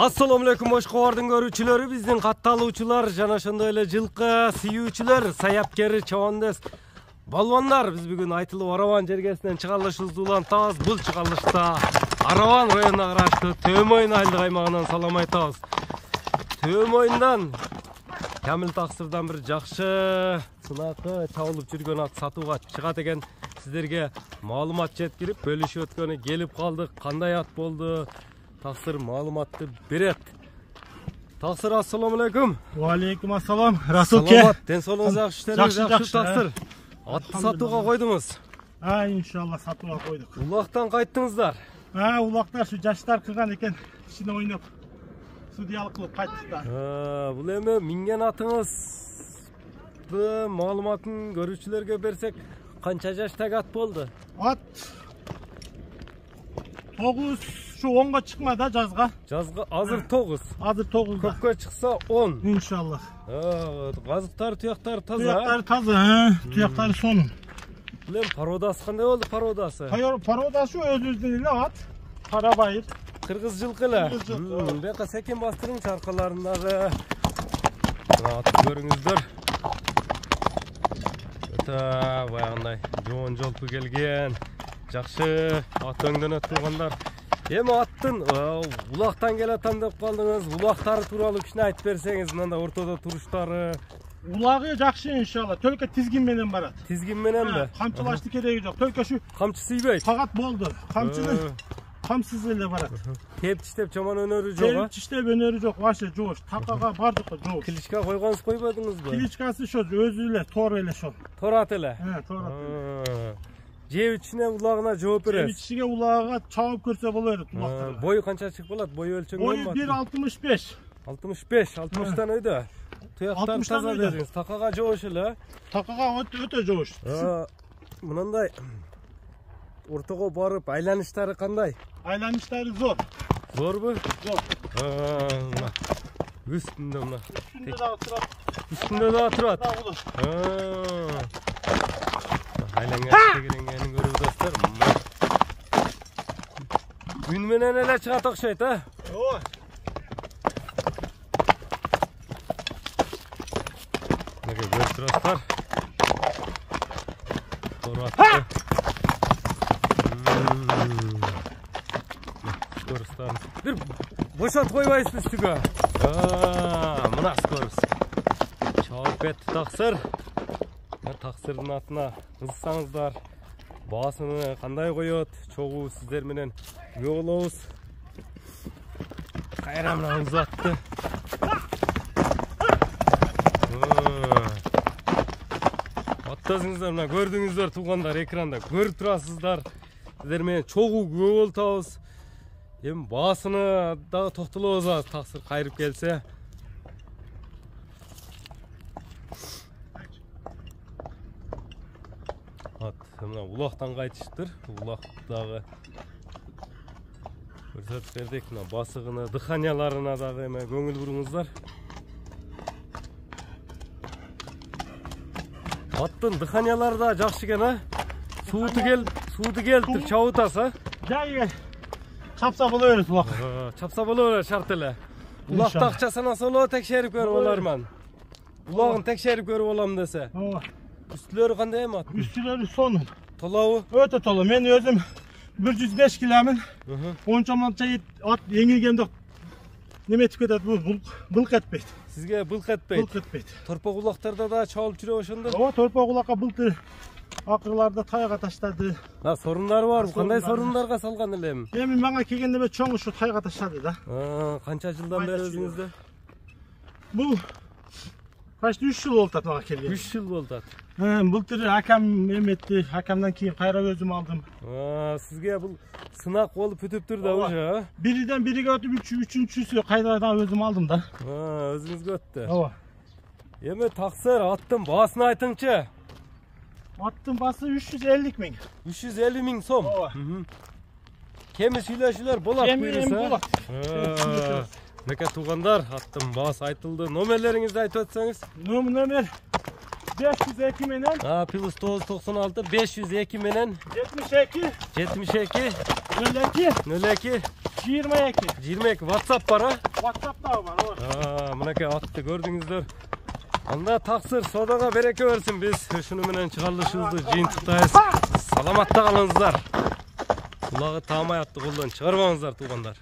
Assalamu alaikum Oşkovardın görүүчүлөрү, биздин катталуучулар жана ошондой эле жылкы сүйүүчүлөр, саяпкер, чабандес балбандар. Биз бүгүн айтылып Араван жергесинен чыгарылышыбызды улантабыз. Бул чыгарылышта Араван районуна караштуу Төмөйүн айылдык аймагынан салам айтабыз. Төмөйүндөн Камил Таксырдан бир жакшы сынакы чабылып жүргөн ат сатууга чыгат экен. Сиздерге маалымат жеткирип, бөлүшүп өткөнү келип калдык. Кандай ат болду? Таксыр маалыматты берет. Таксыр, ассаламу алейкум. Ва алейкум ассалам. Расулке. Саламат, ден соолугуңуз жакшы, жакшы Таксыр. Атты сатууга койдуңуз. Иншалла сатууга койдук. Улактан кайттыңыздар. Улактар ушу жаштар кылган экен, кичине ойноп, судьялык кылып кайттыктар. Бул эми минген атыңызды маалыматын көрүүчүлөргө берсек, канча жаштагы ат болду? Ат 9 şu 10'ga çıkma da жазга. Жазга азыр 9. Азыр 9'da. Көккө чыкса 10. İnşallah. Газыктар, туяктары таза. Туяктары таза, туяктары сонун. Бул эми породасы кандай болду, породасы? Породасы өзүбүздүн эле ат. Карабайыр. Кыргыз жылкы эле. Бека секен бастырың чаркаларындагы. Атты көрүңүздөр. Өтө баягындай жоон жолку келген. Жакшы ат өңдөнөт тургандар. Эми аттын улактан келатам деп калдыңыз. Улактары тууралуу кичине айтып берсеңиз, мындай ортодо туруштары. Улагы жакшы иншалла. Төлкө тизгин менен барат. Тизгин мененби? Камчылашты кереги жок. Төлкө шу камчы сыйбайт. Фагат болду. Камчыны камсыз эле барат. Тептиштеп жаман өнөрү жок. Тептиштеп өнөрү жок. Вообще жоош. Такага бардык жоош. Кличка койгонсуз, койбодуңузбу? Кличкасы ошо өзү эле, тор эле ошо. Тор ат эле. Тор ат. Жеп ичине улагына жооп бересиз. Жеп ичиге улагына чабып көрсө боло берет улактар. Бою канча чык болот? Бою өлчөнгөнбү? Бою 1.65. 65, 60тан өйдө. Туяктар таза дедиңиз. Такага жоош эле. Такага өтө жоош. Мындай ортого барып айланыштары кандай? Айланыштары зор. Зорбу? Зор. Үстүндө мына. Үстүндө дагы турат. Үстүндө дагы турат. Айланга келгенин көрүп достор. Үн менен эле чыгат окшойт, Ооба. Мына көрүп турасыздар. Торатты. Скоростан. Бир бошот койбайсыз үстүгө. Мына скорост. Чабып кетти Таксыр. Таксырдын атына кызыксаңыздар, баасыны кандай коет, чогуу сиздер менен күбө болобуз. Кайра мына узатты. Аттасыңыздар, мына көрдүңүздөр туугандар, экранда көрүп турасыздар. Сиздер менен чогуу күбө болтабыз. Эми баасыны дагы токтолобуз, Таксыр кайрып келсе. Мына улактан кайтыштыр. Улактагы көрсөтүп бердик. Мына басыгына, дыханияларына дагы эме көңүл буруңуздар. Аттын дыханиялары да жакшы экен, Сууду келтирип чабытаса. Жайга чапса боло берет улак. Чапса боло берет, шарт эле. Улакты акчасына соло текшерип көрүп аларман. Улагын текшерип көрүп алам десе. Ооба. Üstleri kандай emat? Üstleri sonun. Tolağı? Öte tolu. Men özüm 105 kilomun. Onçamança at yengilgende neme tüketet bu bılk etpeydi. Sizge bılk etpeydi? Bılk etpeydi. Torpak ulaklarda da çağılıp жүрө ошондо? Ооба, torpak ulakka bıltı. Akırlarda tayga taşladı. Sorunlar var mı? Kanday sorunlarga salgan elem? Emin bana kelgende çoğu şu tayga taşladı da. Kança жылдан beri özünüzde? Bu kaçtı 3 yıl oldu bana kelgende. 3 yıl oldu. Былтыр hakam emetti. Hakamdan keyin kayra özüm aldım. Sizge bu sınak olup ötüptür da hoca. Biriden biriga ötüp üçüncüsü kayradan özüm aldım da. Özünüz göttü. Ооба. Emi Taksır attım, basını aytыңчы. Attım bası 350 ming. 350 ming so'm. Ооба. Kemi süйлөшүлөр болот буюрса? Kemi болот. Неке туугандар, аттым баасы айтылды. Номерлериңизди айтып өтсөңүз? Номер 502 menen. Plus 996 502 menen 72 02 02 02 22. 22 WhatsApp var ha. WhatsApp da var. Mınakay attı gördüңүздөр. Анда таксыр содага береке берсин. Биз ушуну менен чыгарылышыбызды жыйынтыктайбыз. Саламатта калыңыздар. Кулагы таамай атты колдон чыгарбаңыздар туугандар.